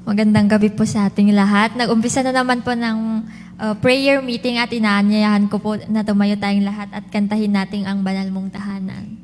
Magandang gabi po sa ating lahat. Nag-umpisa na naman po ng prayer meeting at inaanyayahan ko po na tumayo tayong lahat at kantahin natin ang banal mong tahanan.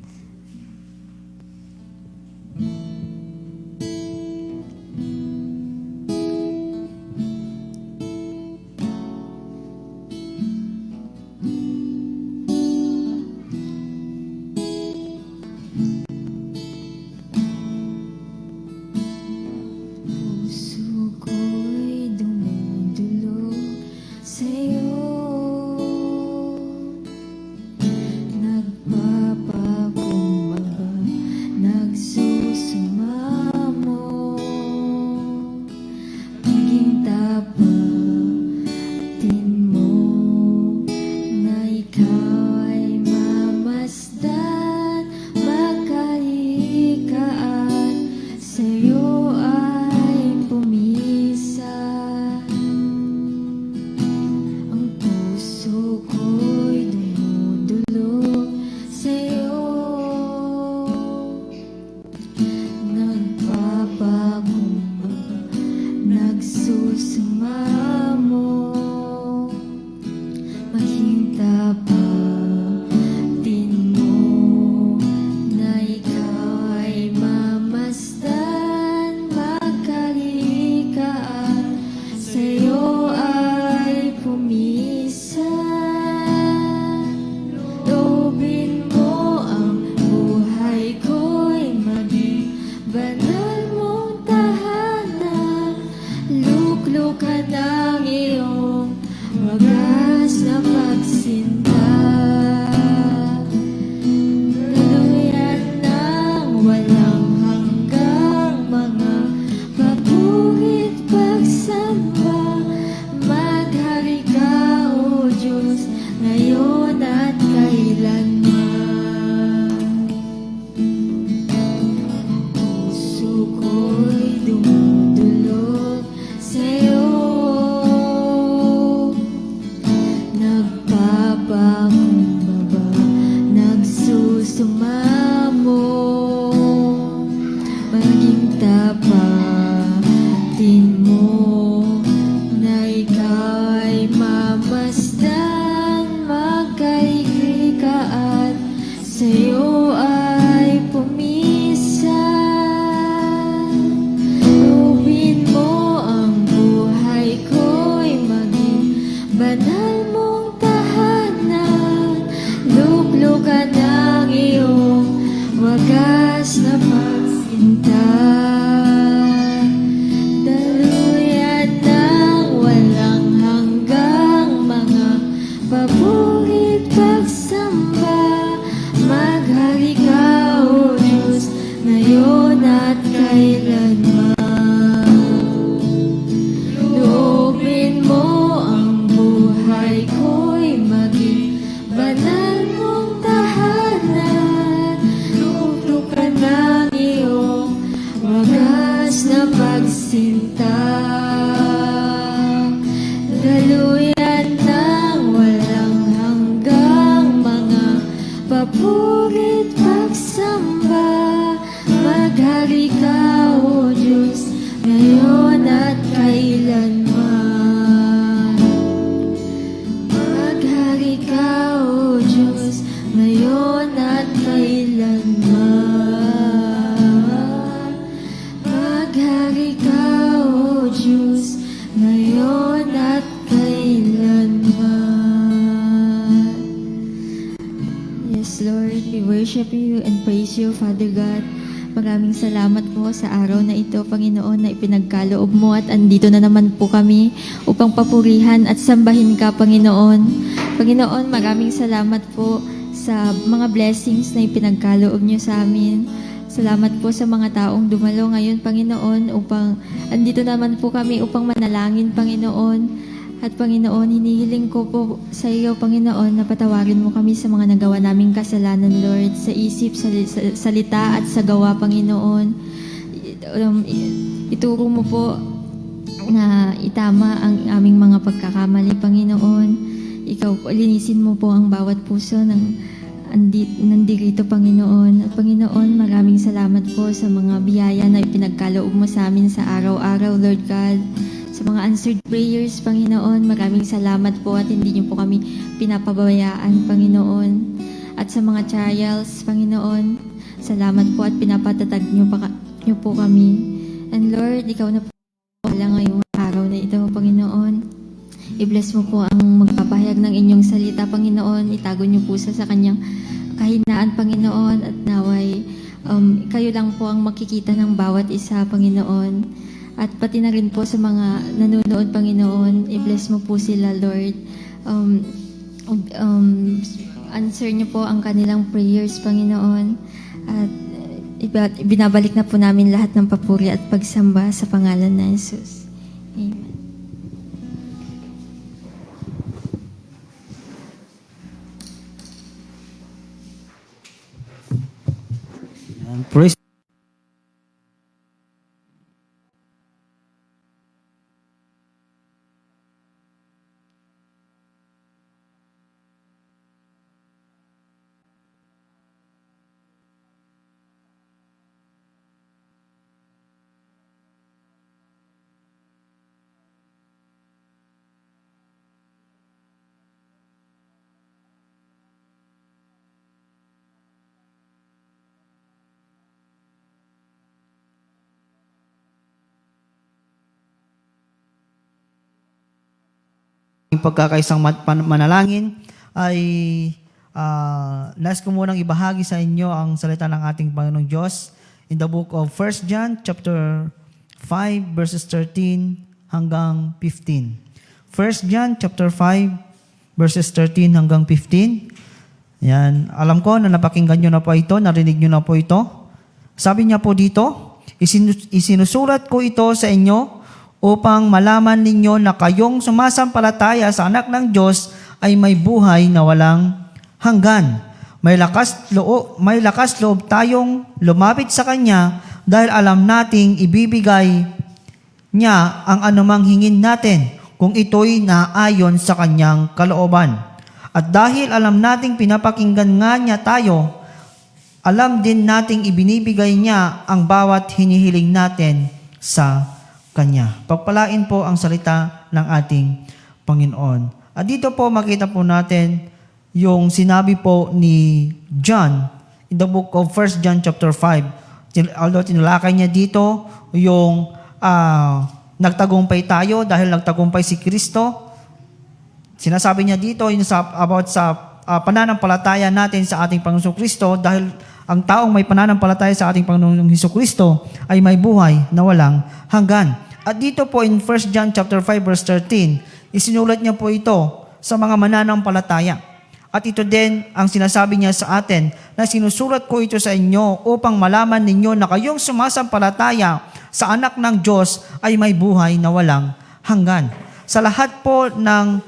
Maraming salamat po sa araw na ito, Panginoon, na ipinagkaloob mo at andito na naman po kami upang papurihan at sambahin ka, Panginoon. Panginoon, maraming salamat po sa mga blessings na ipinagkaloob niyo sa amin. Salamat po sa mga taong dumalo ngayon, Panginoon, upang andito naman po kami upang manalangin, Panginoon. At Panginoon, hinihiling ko po sa iyo, Panginoon, na patawarin mo kami sa mga nagawa naming kasalanan, Lord, sa isip, sa salita at sa gawa, Panginoon. Ituro mo po na itama ang aming mga pagkakamali, Panginoon. Ikaw, linisin mo po ang bawat puso ng nandirito, Panginoon. At Panginoon, maraming salamat po sa mga biyaya na ipinagkaloob mo sa amin sa araw-araw, Lord God. Sa mga answered prayers, Panginoon, maraming salamat po at hindi niyo po kami pinapabayaan, Panginoon. At sa mga trials, Panginoon, salamat po at pinapatatag niyo po kami. And Lord, ikaw na po wala ngayong araw na ito, Panginoon. I-bless mo po ang magpapahayag ng inyong salita, Panginoon. Itago niyo po sa kanyang kahinaan, Panginoon. At naway, kayo lang po ang makikita ng bawat isa, Panginoon. At pati na rin po sa mga nanonood, Panginoon. I-bless mo po sila, Lord. Answer niyo po ang kanilang prayers, Panginoon. At binabalik na po namin lahat ng papuri at pagsamba sa pangalan na Jesus. Amen. Praise pagkakaisang manalangin ay nais ko munang ibahagi sa inyo ang salita ng ating Panginoong Diyos in the book of 1 John chapter 5 verses 13 hanggang 15. 1 John chapter 5 verses 13 hanggang 15. Yan, alam ko na napakinggan nyo na po ito, narinig nyo na po ito. Sabi niya po dito, isinusulat ko ito sa inyo upang malaman ninyo na kayong sumasampalataya sa anak ng Diyos ay may buhay na walang hanggan. May lakas loob tayong lumapit sa Kanya dahil alam nating ibibigay niya ang anumang hingin natin kung ito'y naayon sa Kanyang kalooban. At dahil alam nating pinapakinggan nga niya tayo, alam din nating ibinibigay niya ang bawat hinihiling natin sa Kanya. Pagpalain po ang salita ng ating Panginoon. At dito po makita po natin yung sinabi po ni John in the book of 1 John chapter 5. Although tinulakay niya dito yung nagtagumpay tayo dahil nagtagumpay si Kristo. Sinasabi niya dito about sa pananampalataya natin sa ating Panginoong Kristo dahil ang taong may pananampalataya sa ating Panginoong Kristo ay may buhay na walang hanggan. At dito po in 1 John chapter 5 verse 13, isinulat niya po ito sa mga mananampalataya. At ito din ang sinasabi niya sa atin na sinusulat ko ito sa inyo upang malaman ninyo na kayong sumasampalataya sa anak ng Diyos ay may buhay na walang hanggan. Sa lahat po ng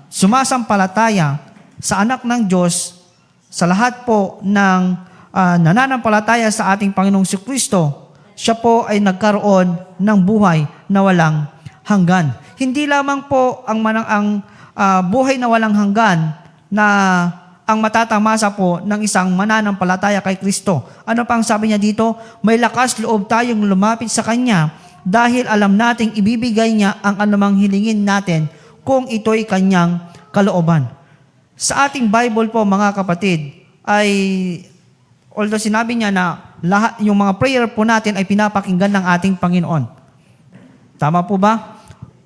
sumasampalataya sa anak ng Diyos, sa lahat po ng nananampalataya sa ating Panginoong Kristo, siya po ay nagkaroon ng buhay na walang hanggan. Hindi lamang po ang buhay na walang hanggan na ang matatamasa po ng isang mananampalataya kay Kristo. Ano pang sabi niya dito? May lakas loob tayong lumapit sa Kanya dahil alam nating ibibigay niya ang anumang hilingin natin kung ito'y Kanyang kalooban. Sa ating Bible po mga kapatid, ay although sinabi niya na lahat, yung mga prayer po natin ay pinapakinggan ng ating Panginoon. Tama po ba?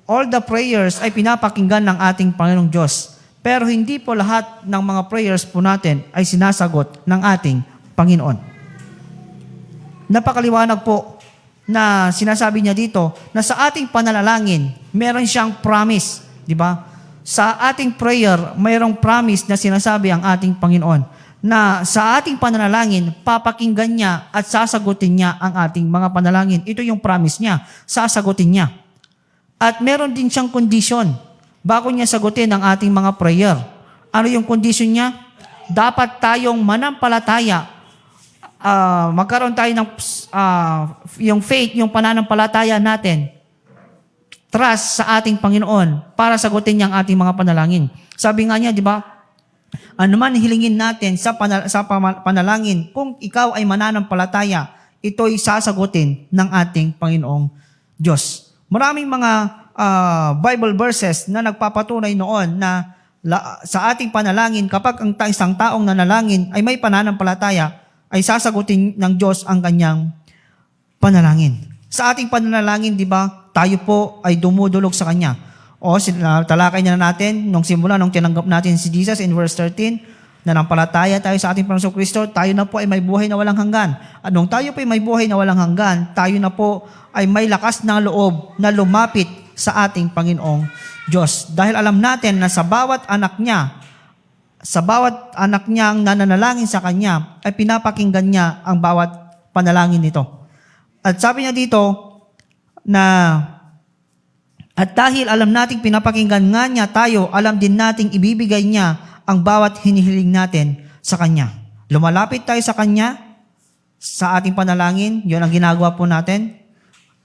All the prayers ay pinapakinggan ng ating Panginoong Diyos. Pero hindi po lahat ng mga prayers po natin ay sinasagot ng ating Panginoon. Napakaliwanag po na sinasabi niya dito na sa ating panalangin, meron siyang promise. Di ba? Sa ating prayer, mayroong promise na sinasabi ang ating Panginoon na sa ating panalangin, papakinggan niya at sasagutin niya ang ating mga panalangin. Ito yung promise niya, sasagutin niya. At meron din siyang condition bago niya sagutin ang ating mga prayer. Ano yung condition niya? Dapat tayong manampalataya. Magkaroon tayo ng yung faith, yung pananampalataya natin. Trust sa ating Panginoon para sagutin niya ang ating mga panalangin. Sabi nga niya, di ba? Ano man hilingin natin sa panalangin, kung ikaw ay mananampalataya, ito'y sasagutin ng ating Panginoong Diyos. Maraming mga Bible verses na nagpapatunay noon na sa ating panalangin, kapag ang isang taong nanalangin ay may pananampalataya, ay sasagutin ng Diyos ang kanyang panalangin. Sa ating panalangin, di ba, tayo po ay dumudulog sa Kanya. O, talakay na natin, nung tinanggap natin si Jesus in verse 13, nanampalataya tayo sa ating Panginoong Kristo, tayo na po ay may buhay na walang hanggan. At nung tayo po ay may buhay na walang hanggan, tayo na po ay may lakas ng loob na lumapit sa ating Panginoong Diyos. Dahil alam natin na sa bawat anak niya ang nananalangin sa Kanya, ay pinapakinggan niya ang bawat panalangin nito. At sabi niya dito at dahil alam nating pinapakinggan nga niya tayo, alam din nating ibibigay niya ang bawat hinihiling natin sa Kanya. Lumalapit tayo sa Kanya sa ating panalangin, yun ang ginagawa po natin.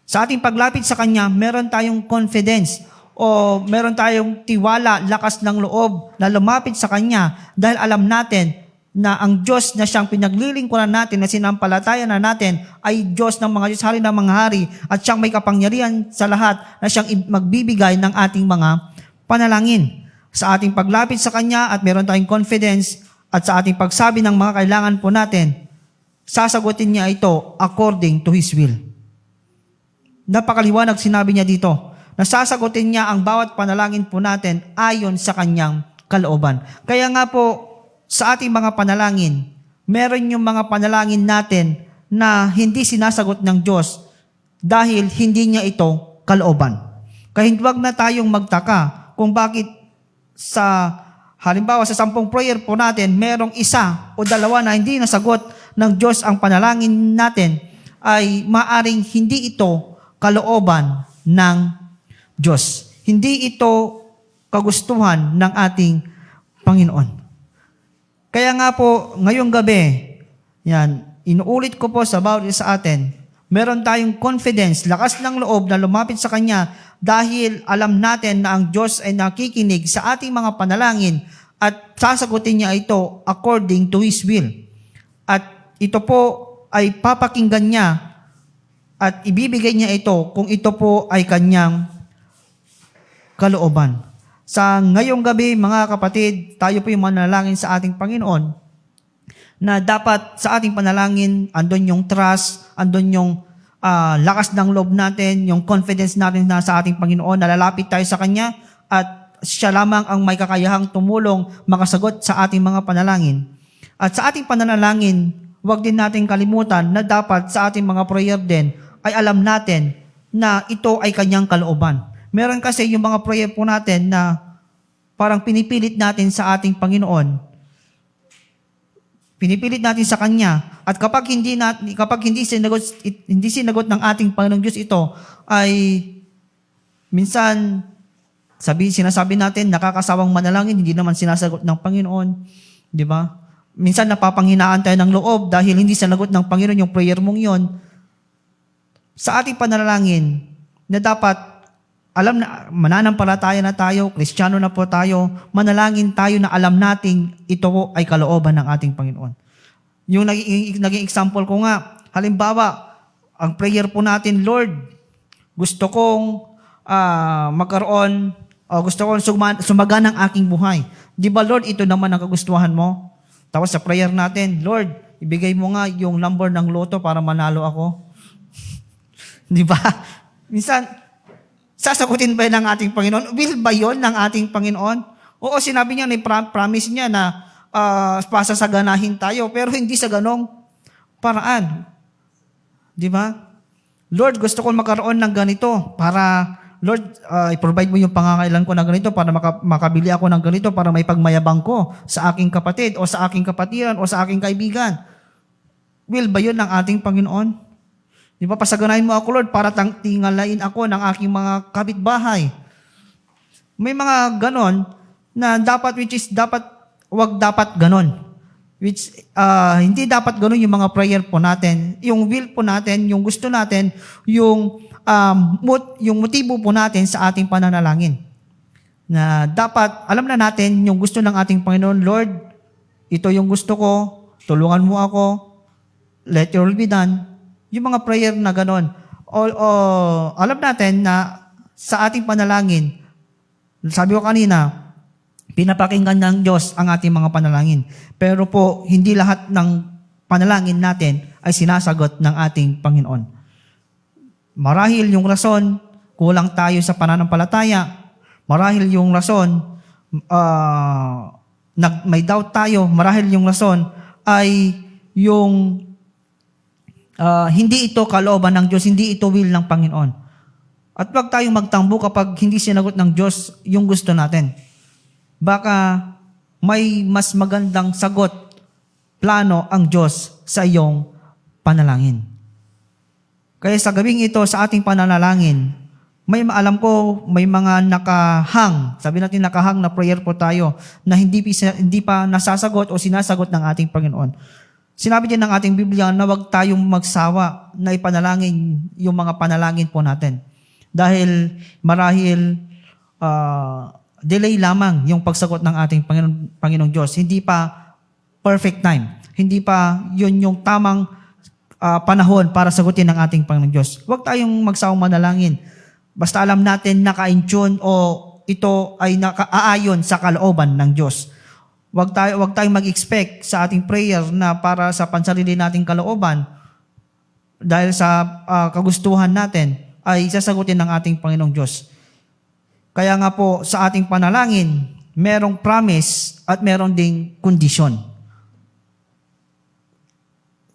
Sa ating paglapit sa Kanya, meron tayong confidence o meron tayong tiwala, lakas ng loob na lumapit sa Kanya dahil alam natin na ang Diyos na siyang pinaglilingkuran natin, na sinampalatayan na natin, ay Diyos ng mga Diyos, Hari ng mga hari, at siyang may kapangyarihan sa lahat na siyang magbibigay ng ating mga panalangin. Sa ating paglapit sa Kanya at meron tayong confidence at sa ating pagsabi ng mga kailangan po natin, sasagutin niya ito according to His will. Napakaliwanag sinabi niya dito, na sasagutin niya ang bawat panalangin po natin ayon sa Kanyang kalooban. Kaya nga po, sa ating mga panalangin, meron yung mga panalangin natin na hindi sinasagot ng Diyos dahil hindi niya ito kalooban. Kaya huwag na tayong magtaka kung bakit halimbawa sa 10 prayer po natin, merong 1 o 2 na hindi nasagot ng Diyos ang panalangin natin, ay maaring hindi ito kalooban ng Diyos. Hindi ito kagustuhan ng ating Panginoon. Kaya nga po, ngayong gabi, inuulit ko po sa bawat isa sa atin, meron tayong confidence, lakas ng loob na lumapit sa Kanya dahil alam natin na ang Diyos ay nakikinig sa ating mga panalangin at sasagutin niya ito according to His will. At ito po ay papakinggan niya at ibibigay niya ito kung ito po ay Kanyang kalooban. Sa ngayong gabi, mga kapatid, tayo po yung manalangin sa ating Panginoon na dapat sa ating panalangin, andun yung trust, andun yung lakas ng loob natin, yung confidence natin na sa ating Panginoon, nalalapit tayo sa Kanya at siya lamang ang may kakayahang tumulong makasagot sa ating mga panalangin. At sa ating pananalangin, huwag din natin kalimutan na dapat sa ating mga prayer din ay alam natin na ito ay Kanyang kalooban. Meron kasi yung mga prayer po natin na parang pinipilit natin sa ating Panginoon. Pinipilit natin sa Kanya. At kapag hindi sinagot ng ating Panginoong Diyos ito, ay minsan sinasabi natin nakakasawang manalangin, hindi naman sinasagot ng Panginoon. Di ba? Minsan napapanghinaan tayo ng loob dahil hindi sinagot ng Panginoon yung prayer mong yon. Sa ating panalangin, na dapat alam na, mananampalataya na tayo, Kristiyano na po tayo, manalangin tayo na alam nating ito ay kalooban ng ating Panginoon. Yung naging example ko nga, halimbawa, ang prayer po natin, Lord, gusto kong sumaga ng aking buhay. Di ba, Lord, ito naman ang kagustuhan mo? Tapos sa prayer natin, Lord, ibigay mo nga yung number ng loto para manalo ako. Di ba? Minsan, sasagutin ba ng ating Panginoon? Will ba yun ng ating Panginoon? Oo, sinabi niya, promise niya na pasasaganahin tayo, pero hindi sa ganong paraan. Di ba? Lord, gusto ko magkaroon ng ganito para, Lord, i-provide mo yung pangangailan ko ng ganito para makabili ako ng ganito para may pagmayabang ko sa aking kapatid o sa aking kapatiran o sa aking kaibigan. Will ba yun ng ating Panginoon? Di ba, pasaganahin mo ako, Lord, para tingalain ako ng aking mga kapitbahay. May mga ganon na wag dapat ganon. Hindi dapat ganon yung mga prayer po natin. Yung will po natin, yung gusto natin, yung motibo po natin sa ating pananalangin. na dapat alam na natin yung gusto ng ating Panginoon. Lord, ito yung gusto ko, tulungan mo ako, let your will be done. Yung mga prayer na ganon. Alam natin na sa ating panalangin, sabi ko kanina, pinapakinggan ng Diyos ang ating mga panalangin. Pero po, hindi lahat ng panalangin natin ay sinasagot ng ating Panginoon. Marahil yung rason, kulang tayo sa pananampalataya. Marahil yung rason, may doubt tayo. Marahil yung rason ay yung hindi ito kalooban ng Diyos, hindi ito will ng Panginoon. At wag tayong magtambo kapag hindi sinagot ng Diyos yung gusto natin. Baka may mas magandang sagot, plano ang Diyos sa iyong panalangin. Kaya sa gabing ito, sa ating pananalangin, alam ko, may mga nakahang, sabi natin nakahang na prayer po tayo na hindi pa nasasagot o sinasagot ng ating Panginoon. Sinabi din ng ating Biblia na huwag tayong magsawa na ipanalangin yung mga panalangin po natin. Dahil marahil delay lamang yung pagsagot ng ating Panginoong Diyos. Hindi pa perfect time. Hindi pa yun yung tamang panahon para sagutin ng ating Panginoong Diyos. Huwag tayong magsawang manalangin. Basta alam natin naka-in-tune o ito ay nakaayon sa kalooban ng Diyos. Huwag tayong mag-expect sa ating prayer na para sa pansarili nating kalooban dahil sa kagustuhan natin ay sasagutin ng ating Panginoong Diyos. Kaya nga po sa ating panalangin, merong promise at meron ding kondisyon.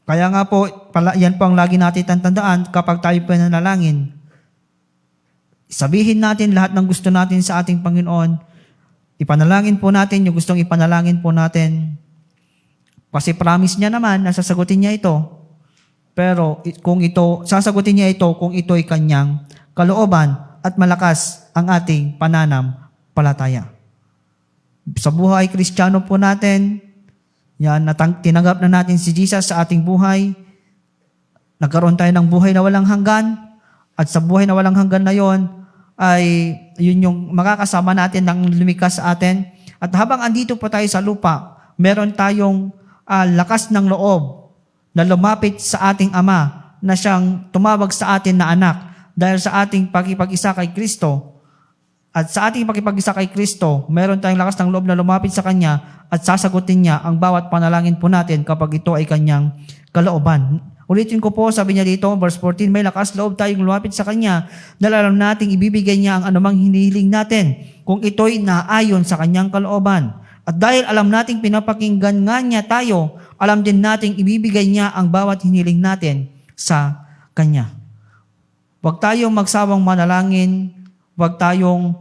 Kaya nga po, yan po ang lagi natin tandaan kapag tayo pananalangin. Sabihin natin lahat ng gusto natin sa ating Panginoon. Ipanalangin po natin yung gustong ipanalangin po natin. Kasi promise niya naman na sasagutin niya ito. Pero sasagutin niya ito kung ito ay kanyang kalooban at malakas ang ating pananampalataya. Sa buhay Kristiyano po natin, tinanggap na natin si Jesus sa ating buhay. Nagkaroon tayo ng buhay na walang hanggan. At sa buhay na walang hanggan na yon, ay yun yung makakasama natin ng lumikas sa atin. At habang andito po tayo sa lupa, meron tayong lakas ng loob na lumapit sa ating Ama na siyang tumawag sa atin na anak dahil sa ating pakipag-isa kay Kristo. At sa ating pakipag-isa kay Kristo, meron tayong lakas ng loob na lumapit sa Kanya at sasagutin niya ang bawat panalangin po natin kapag ito ay Kanyang kalooban. Ulitin ko po, sabi niya dito, verse 14, may lakas loob tayong lumapit sa Kanya dahil alam nating ibibigay niya ang anumang hinihiling natin kung ito'y naayon sa Kanyang kalooban. At dahil alam nating pinapakinggan nga niya tayo, alam din nating ibibigay niya ang bawat hinihiling natin sa Kanya. Huwag tayong magsawang manalangin, huwag tayong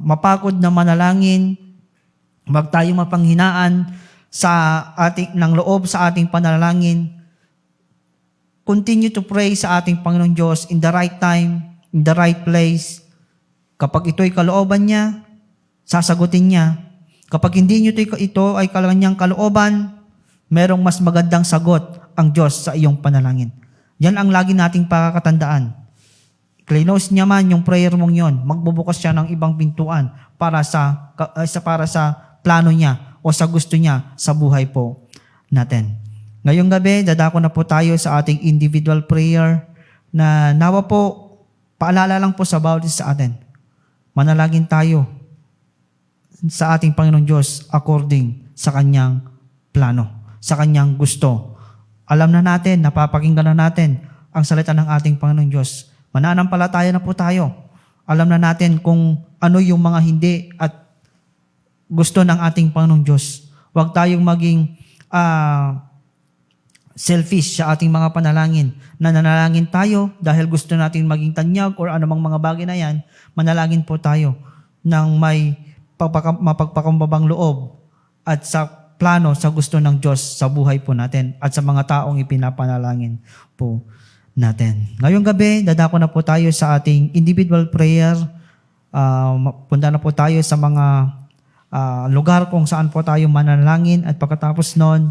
mapagod na manalangin, huwag tayong mapanghinaan ng loob sa ating panalangin. Continue to pray sa ating Panginoong Diyos in the right time, in the right place. Kapag ito'y kalooban niya, sasagutin niya. Kapag hindi ito ay kanyang kalooban, merong mas magandang sagot ang Diyos sa iyong panalangin. Yan ang lagi nating pakakatandaan. Klinos niya man yung prayer mong yon, magbubukas siya ng ibang pintuan para sa plano niya o sa gusto niya sa buhay po natin. Ngayong gabi, dadako na po tayo sa ating individual prayer na nawa po, paalala lang po sa bawat isa sa atin. Manalangin tayo sa ating Panginoong Diyos according sa Kanyang plano, sa Kanyang gusto. Alam na natin, napapakinggan na natin ang salita ng ating Panginoong Diyos. Mananampalataya na po tayo. Alam na natin kung ano yung mga hindi at gusto ng ating Panginoong Diyos. Huwag tayong maging selfish sa ating mga panalangin. Nanalangin tayo dahil gusto natin maging tanyag or anumang mga bagay na yan, manalangin po tayo ng may mapagpakumbabang loob at sa plano, sa gusto ng Diyos sa buhay po natin at sa mga taong ipinapanalangin po natin. Ngayong gabi, dadako na po tayo sa ating individual prayer. Punta na po tayo sa mga lugar kung saan po tayo manalangin at pagkatapos nun,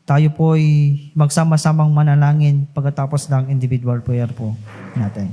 tayo po ay magsama-samang manalangin pagkatapos ng individual prayer po natin.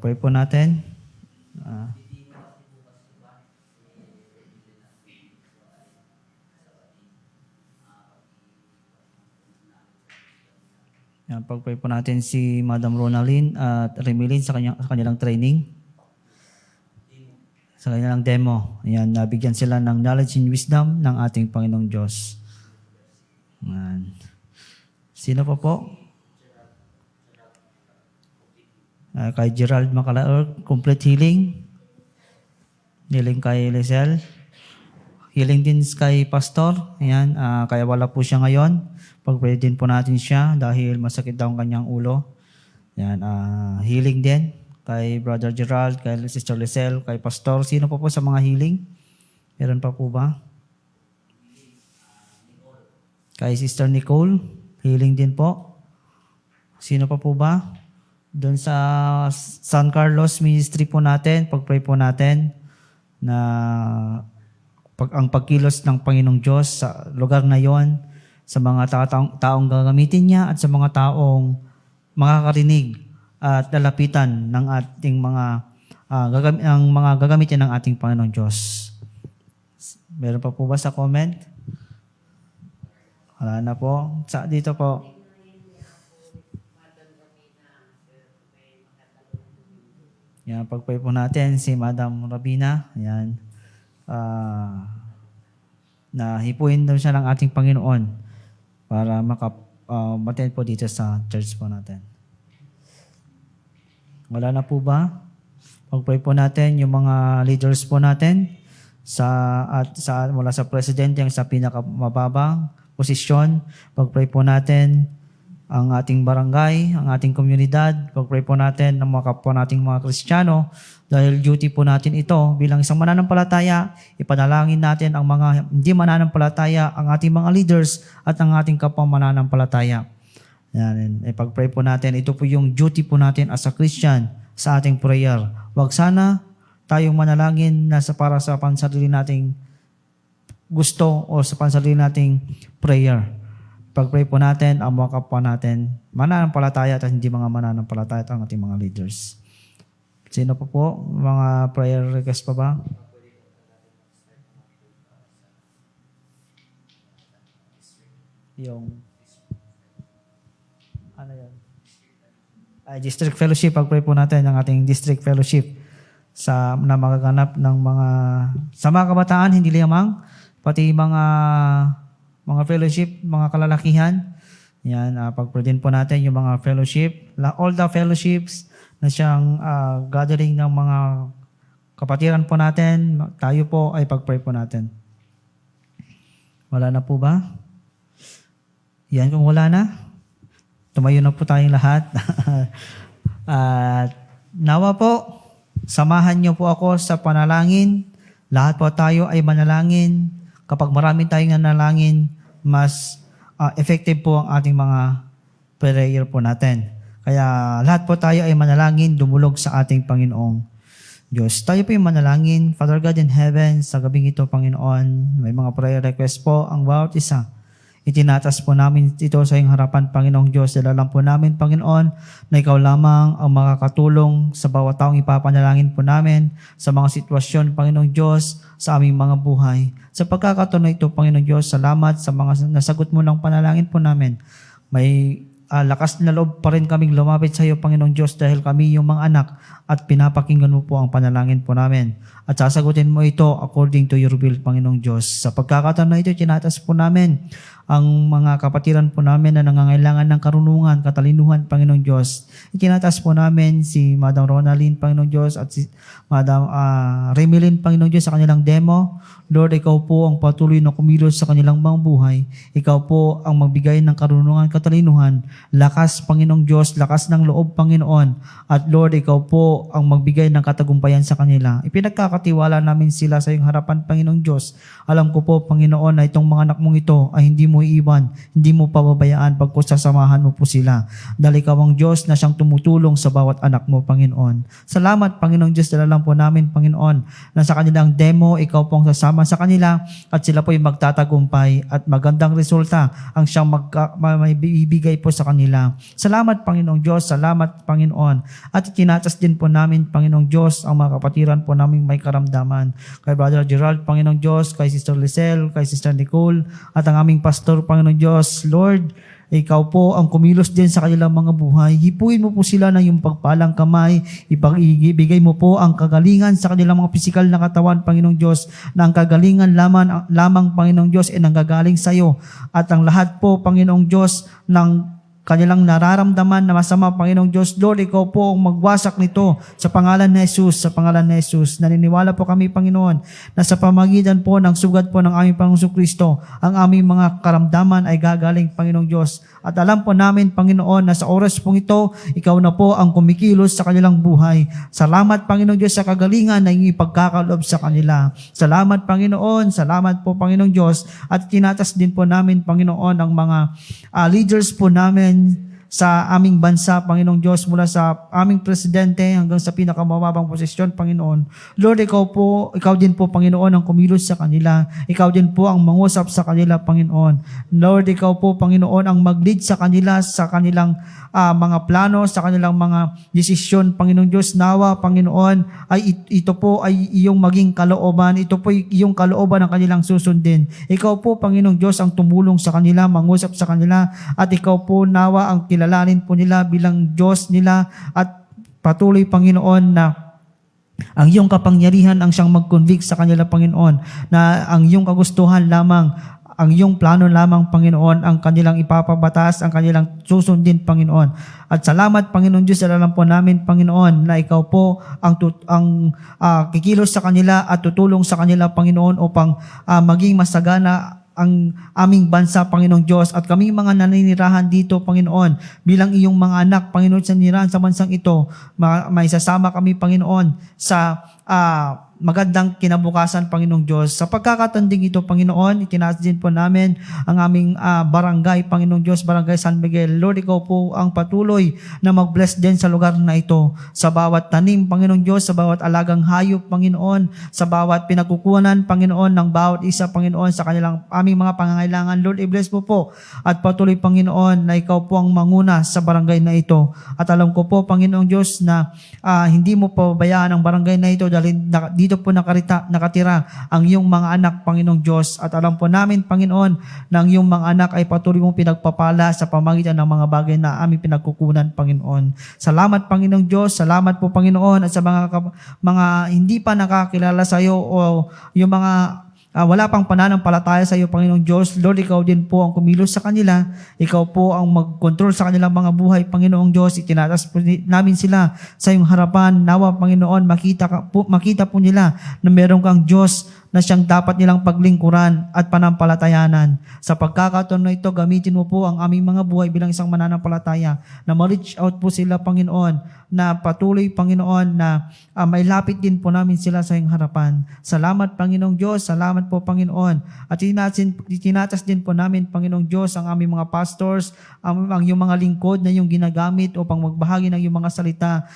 Pag-pray po natin. Yan, pag-pray po natin si Madam Ronaldine at Remilin sa kanilang training. Sa kanilang demo. Ayan, nabigyan sila ng knowledge and wisdom ng ating Panginoong Diyos. Ayan. Sino pa po? Kay Gerald Macalaor, complete healing. Healing kay Lizelle. Healing din kay Pastor. Ayan, kaya wala po siya ngayon. Pag-pray din po natin siya dahil masakit daw ang kanyang ulo. Ayan, healing din kay Brother Gerald, kay Sister Lizelle, kay Pastor. Sino pa po sa mga healing? Meron pa po ba? Kay Sister Nicole, healing din po. Sino pa po ba? Doon sa San Carlos Ministry po natin, pag-pray po natin na ang pagkilos ng Panginoong Diyos sa lugar na yon, sa mga taong gagamitin niya at sa mga taong makakarinig at lalapitan ng ating mga gagamitin ng ating Panginoong Diyos. Meron pa po ba sa comment? Wala na po. Dito po. Yan, pag-pray po natin si Madam Rabina. Yan. Na hipuin daw siya ng ating Panginoon para maka-attend po dito sa church po natin. Wala na po ba? Pag-pray po natin yung mga leaders po natin mula sa presidente hanggang sa pinakamababang posisyon. Pag-pray po natin ang ating barangay, ang ating komunidad. Pag-pray po natin ng mga kapwa nating mga Kristiyano dahil duty po natin ito bilang isang mananampalataya. Ipanalangin natin ang mga hindi mananampalataya, ang ating mga leaders at ang ating kapwa mananampalataya. Yan, pag-pray po natin, ito po yung duty po natin as a Christian sa ating prayer. Huwag sana tayong manalangin na para sa pansarili nating gusto o sa pansarili nating prayer. Pag-pray po natin ang mga kapwa natin, mananampalataya at hindi mga mananampalataya at ang ating mga leaders. Sino pa po? Mga prayer request pa ba? Yung ano yan? District Fellowship, pag-pray po natin ang ating District Fellowship na magaganap ng sa mga kabataan, hindi lamang, pati mga fellowship, mga kalalakihan. Yan, pag-pray din po natin yung mga fellowship, all the fellowships na siyang gathering ng mga kapatiran po natin, tayo po ay pag-pray po natin. Wala na po ba? Yan, kung wala na, tumayo na po tayong lahat. At nawa po, samahan niyo po ako sa panalangin. Lahat po tayo ay manalangin. Kapag marami tayong nanalangin, mas effective po ang ating mga prayer po natin. Kaya lahat po tayo ay manalangin, dumulog sa ating Panginoong Diyos. Tayo po yung manalangin. Father God in heaven, sa gabing ito, Panginoon, may mga prayer request po ang bawat isa. Itinatas po namin ito sa iyong harapan, Panginoong Diyos. Dahil alam po namin, Panginoon, na ikaw lamang ang makakatulong sa bawat taong ipapanalangin po namin sa mga sitwasyon, Panginoong Diyos, sa aming mga buhay. Sa pagkakataon na ito, Panginoong Diyos, salamat sa mga nasagot mo ng panalangin po namin. May lakas na loob pa rin kaming lumapit sa iyo, Panginoong Diyos, dahil kami yung mga anak at pinapakinggan mo po ang panalangin po namin. At sasagutin mo ito according to your will, Panginoong Diyos. Sa pagkakataon na ito, tinatas po namin ang mga kapatiran po namin na nangangailangan ng karunungan, katalinuhan, Panginoong Diyos. Itinatas po namin si Madam Ronaldine, Panginoong Diyos, at si Madam Remilin, Panginoong Diyos, sa kanilang demo. Lord, ikaw po ang patuloy na kumilos sa kanilang mga buhay. Ikaw po ang magbigay ng karunungan, katalinuhan, lakas, Panginoong Diyos, lakas ng loob, Panginoon. At Lord, ikaw po ang magbigay ng katagumpayan sa kanila. Ipinagkakatiwala namin sila sa iyong harapan, Panginoong Diyos. Alam ko po, Panginoon, na itong mga anak mong ito ay hindi mo mo iiwan, hindi mo pababayaan, pagkos sasamahan mo po sila. Dahil ikaw ang Diyos na siyang tumutulong sa bawat anak mo, Panginoon. Salamat, Panginoong Diyos, dala lang po namin, Panginoon, na sa kanilang demo, ikaw pong sasama sa kanila at sila po ay magtatagumpay at magandang resulta ang siyang may bibigay po sa kanila. Salamat, Panginoong Diyos. Salamat, Panginoon. At itinatas din po namin, Panginoong Diyos, ang mga kapatiran po namin may karamdaman. Kay Brother Gerald, Panginoong Diyos, kay Sister Lisel, kay Sister Nicole, at ang aming pastor, Panginoong Diyos. Lord, ikaw po ang kumilos din sa kanilang mga buhay. Hipuin mo po sila ng iyong pagpalang kamay. Ibigay mo po ang kagalingan sa kanilang mga pisikal na katawan, Panginoong Diyos, na ang kagalingan lamang Panginoong Diyos, ay nanggagaling sa iyo. At ang lahat po, Panginoong Diyos, ng kanilang nararamdaman na masama, Panginoong Diyos, Lord, ikaw po ang magwasak nito sa pangalan ni Jesus, sa pangalan ni Jesus. Naniniwala po kami, Panginoon, na sa pamagitan po ng sugat po ng aming Panginoong Kristo, ang aming mga karamdaman ay gagaling, Panginoong Diyos. At alam po namin, Panginoon, na sa oras pong ito, ikaw na po ang kumikilos sa kanilang buhay. Salamat, Panginoong Diyos, sa kagalingan na iyong ipagkakaloob sa kanila. Salamat, Panginoon. Salamat po, Panginoong Diyos. At tinatas din po namin, Panginoon, ang mga leaders po namin sa aming bansa, Panginoong Diyos, mula sa aming presidente hanggang sa pinakamababang posisyon, Panginoon. Lord, ikaw din po, Panginoon, ang kumilos sa kanila. Ikaw din po ang mangusap sa kanila, Panginoon. Lord, ikaw po, Panginoon, ang mag-lead sa kanila, sa kanilang mga plano, sa kanilang mga desisyon, Panginoong Diyos. Nawa, Panginoon, ay ito po ay iyong maging kalooban. Ito po ay iyong kalooban ang kanilang susundin. Ikaw po, Panginoong Diyos, ang tumulong sa kanila, mangusap sa kanila, at ikaw po, nawa, ang kilalanin po nila bilang Diyos nila, at patuloy, Panginoon, na ang iyong kapangyarihan ang siyang mag-convict sa kanila, Panginoon, na ang iyong kagustuhan lamang, ang iyong plano lamang, Panginoon, ang kanilang ipapabatas, ang kanilang susundin, Panginoon. At salamat, Panginoon Diyos, alam po namin, Panginoon, na ikaw po ang kikilos sa kanila at tutulong sa kanila, Panginoon, upang maging masagana ang aming bansa, Panginoong Diyos, at kami mga naninirahan dito, Panginoon, bilang iyong mga anak, Panginoon, sa nirahan sa bansang ito, may sasama kami, Panginoon, sa magandang kinabukasan, Panginoong Diyos. Sa pagkakatanding ito, Panginoon, itinaas din po namin ang aming barangay, Panginoong Diyos, Barangay San Miguel. Lord, ikaw po ang patuloy na mag-bless din sa lugar na ito. Sa bawat tanim, Panginoong Diyos, sa bawat alagang hayop, Panginoon, sa bawat pinagkukunan, Panginoon, ng bawat isa, Panginoon, sa kanilang aming mga pangangailangan. Lord, i-bless mo po. At patuloy, Panginoon, na ikaw po ang manguna sa barangay na ito. At alam ko po, Panginoong Diyos, na hindi mo pabayaan ang barangay na ito dahil dito po nakatira ang iyong mga anak, Panginoong Diyos. At alam po namin, Panginoon, na ang iyong mga anak ay patuloy mong pinagpapala sa pamagitan ng mga bagay na aming pinagkukunan, Panginoon. Salamat, Panginoong Diyos. Salamat po, Panginoon, at sa mga hindi pa nakakilala sa iyo o yung mga wala pang pananampalataya sa iyo, Panginoong Diyos. Lord, ikaw din po ang kumilos sa kanila. Ikaw po ang mag-control sa kanilang mga buhay, Panginoong Diyos. Itinatas po namin sila sa iyong harapan. Nawa, Panginoon, makita po nila na meron kang Diyos na siyang dapat nilang paglingkuran at panampalatayanan. Sa pagkakataon na ito, gamitin mo po ang aming mga buhay bilang isang mananampalataya na ma-reach out po sila, Panginoon, na patuloy, Panginoon, na may lapit din po namin sila sa iyong harapan. Salamat, Panginoong Diyos. Salamat po, Panginoon. At tinatas din po namin, Panginoong Diyos, ang aming mga pastors, ang iyong mga lingkod na iyong ginagamit upang magbahagi ng iyong mga salita,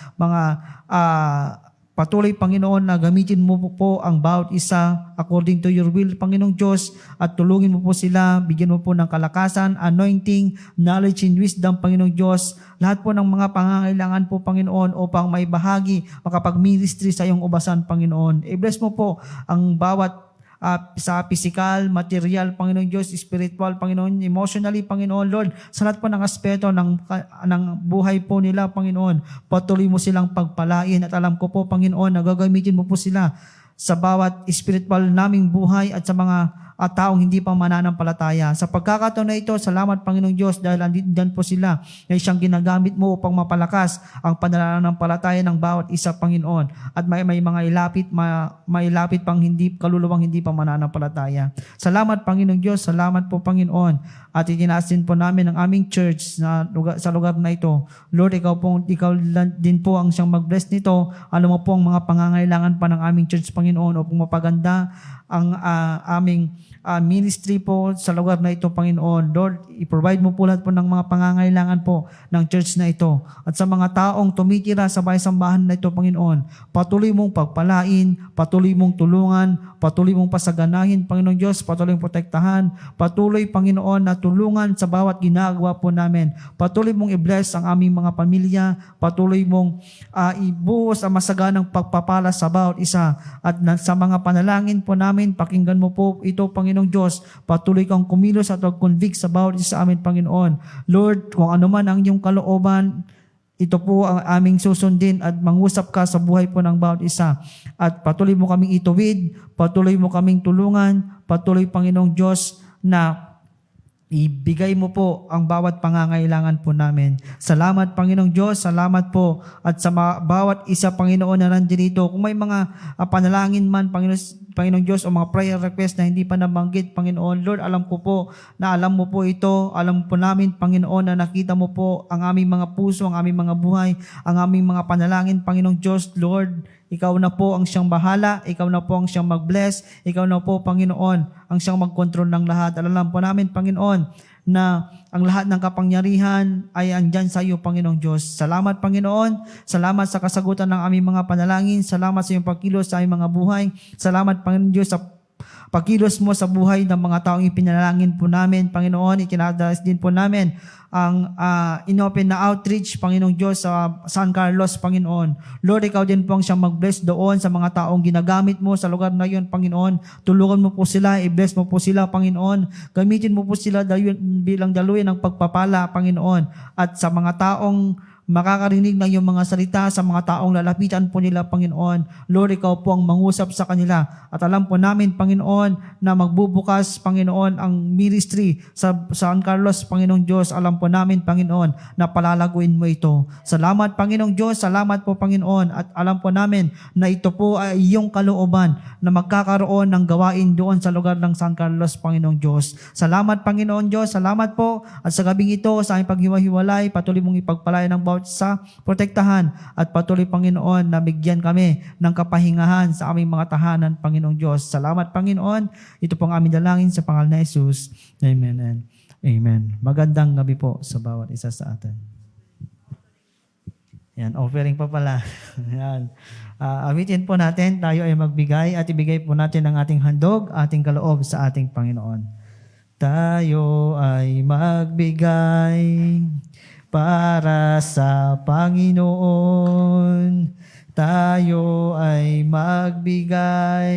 patuloy, Panginoon, na gamitin mo po ang bawat isa according to your will, Panginoong Diyos, at tulungin mo po sila, bigyan mo po ng kalakasan, anointing, knowledge and wisdom, Panginoong Diyos, lahat po ng mga pangangailangan po, Panginoon, upang may bahagi, makapag-ministry sa iyong ubasan, Panginoon. I-bless mo po ang bawat sa physical, material, Panginoon Diyos, spiritual, Panginoon, emotionally, Panginoon, Lord, sa lahat po ng aspeto ng buhay po nila, Panginoon, patuloy mo silang pagpalain at alam ko po, Panginoon, na gagamitin mo po sila sa bawat spiritual naming buhay at sa mga taong hindi pa mananampalataya. Sa pagkakataon na ito, salamat, Panginoong Diyos, dahil andyan po sila na siyang ginagamit mo upang mapalakas ang pananampalataya ng bawat isa, Panginoon. At may mga ilapit pang kaluluwang hindi pa mananampalataya. Salamat, Panginoong Diyos. Salamat po, Panginoon. At itinasin po namin ang aming church sa lugar na ito. Lord, ikaw din po ang siyang mag-bless nito. Alam mo po ang mga pangangailangan pa ng aming church, Panginoon, upang mapaganda ang aming ministry po sa lugar na ito, Panginoon. Lord, i-provide mo po lahat po ng mga pangangailangan po ng church na ito. At sa mga taong tumitira sa bahay-sambahan na ito, Panginoon, patuloy mong pagpalain, patuloy mong tulungan, patuloy mong pasaganahin, Panginoon Diyos, patuloy mong protektahan, patuloy, Panginoon, na tulungan sa bawat ginagawa po namin. Patuloy mong i-bless ang aming mga pamilya, patuloy mong ibuhos ang masaganang pagpapala sa bawat isa. At sa mga panalangin po namin, pakinggan mo po ito, Panginoong Diyos. Patuloy kang kumilos at mag-convict sa bawat isa sa amin, Panginoon. Lord, kung ano man ang iyong kalooban, ito po ang aming susundin at mangusap ka sa buhay po ng bawat isa. At patuloy mo kaming ituwid, patuloy mo kaming tulungan, patuloy, Panginoong Diyos, na ibigay mo po ang bawat pangangailangan po namin. Salamat, Panginoong Diyos. Salamat po. At sa bawat isa, Panginoon, na nandiyan dito, kung may mga panalangin man, Panginoong Diyos, o mga prayer request na hindi pa nabanggit, Panginoon, Lord, alam ko po na alam mo po ito. Alam po namin, Panginoon, na nakita mo po ang aming mga puso, ang aming mga buhay, ang aming mga panalangin, Panginoong Diyos. Lord, ikaw na po ang siyang bahala, ikaw na po ang siyang mag-bless, ikaw na po, Panginoon, ang siyang mag-control ng lahat. Alam po namin, Panginoon, na ang lahat ng kapangyarihan ay andyan sa iyo, Panginoong Diyos. Salamat, Panginoon. Salamat sa kasagutan ng aming mga panalangin. Salamat sa iyong pagkilos sa aming mga buhay. Salamat, Panginoong Diyos, sa pagkilos mo sa buhay ng mga taong ipinalangin po namin, Panginoon. Ikinadalas din po namin ang inopen na outreach, Panginoong Diyos, sa San Carlos, Panginoon. Lord, ikaw din po ang siyang mag-bless doon sa mga taong ginagamit mo sa lugar na yun, Panginoon. Tulungan mo po sila, i-bless mo po sila, Panginoon. Gamitin mo po sila bilang daluyan ng pagpapala, Panginoon. At sa mga taong makakarinig ng iyong mga salita, sa mga taong lalapitan po nila, Panginoon. Lord, ikaw po ang mangusap sa kanila. At alam po namin, Panginoon, na magbubukas, Panginoon, ang ministry sa San Carlos, Panginoong Diyos. Alam po namin, Panginoon, na palalaguin mo ito. Salamat, Panginoong Diyos. Salamat po, Panginoon. At alam po namin na ito po ay iyong kalooban na magkakaroon ng gawain doon sa lugar ng San Carlos, Panginoong Diyos. Salamat, Panginoon Diyos. Salamat po. At sa gabing ito, sa aming paghiwa-hiwalay, patuloy mong ipagpalaya ng bawat sa protektahan at patuloy, Panginoon, na bigyan kami ng kapahingahan sa aming mga tahanan, Panginoong Diyos. Salamat, Panginoon. Ito pong aming dalangin sa pangalan ni Jesus. Amen and amen. Magandang gabi po sa bawat isa sa atin. Yan, offering pa pala. Yan. Awitin po natin, tayo ay magbigay at ibigay po natin ang ating handog, ating kaloob sa ating Panginoon. Tayo ay magbigay para sa Panginoon. Tayo ay magbigay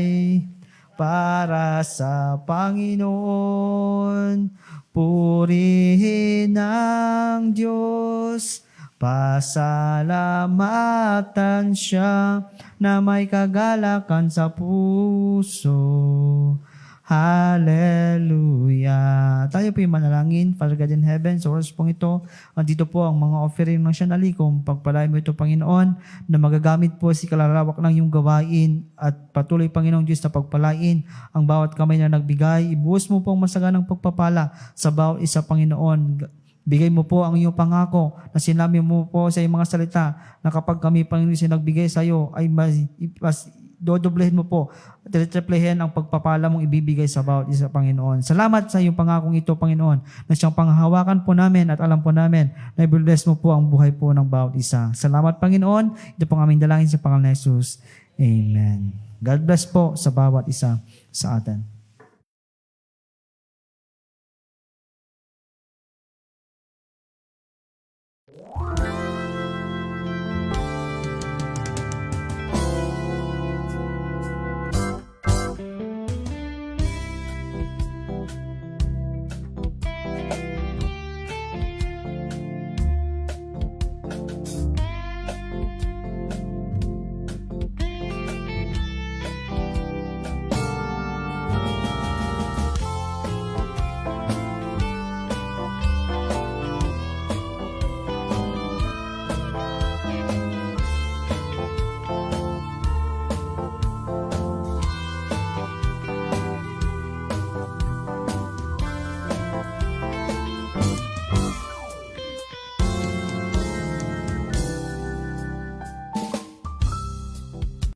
para sa Panginoon. Purihin ang Diyos, pasalamatan siya na may kagalakan sa puso. Hallelujah. Tayo po yung manalangin, Father God in heaven, sa oras pong ito, andito po ang mga offering ng Sianalikom. Pagpalain mo ito, Panginoon, na magagamit po si kalalawak ng iyong gawain at patuloy, Panginoong Diyos, na pagpalain ang bawat kamay na nagbigay. Ibuhos mo po ang masaganang pagpapala sa bawat isa, Panginoon. Bigay mo po ang iyong pangako na sinabi mo po sa iyong mga salita na kapag kami, Panginoon, nagbigay sa iyo, ay dodoblehin mo po, tritriplehin ang pagpapala mong ibibigay sa bawat isa, Panginoon. Salamat sa iyong pangakong ito, Panginoon, na siyang panghahawakan po namin at alam po namin na i-bless mo po ang buhay po ng bawat isa. Salamat, Panginoon. Ito pong aming dalangin sa pangalan ni Jesus. Amen. God bless po sa bawat isa sa atin.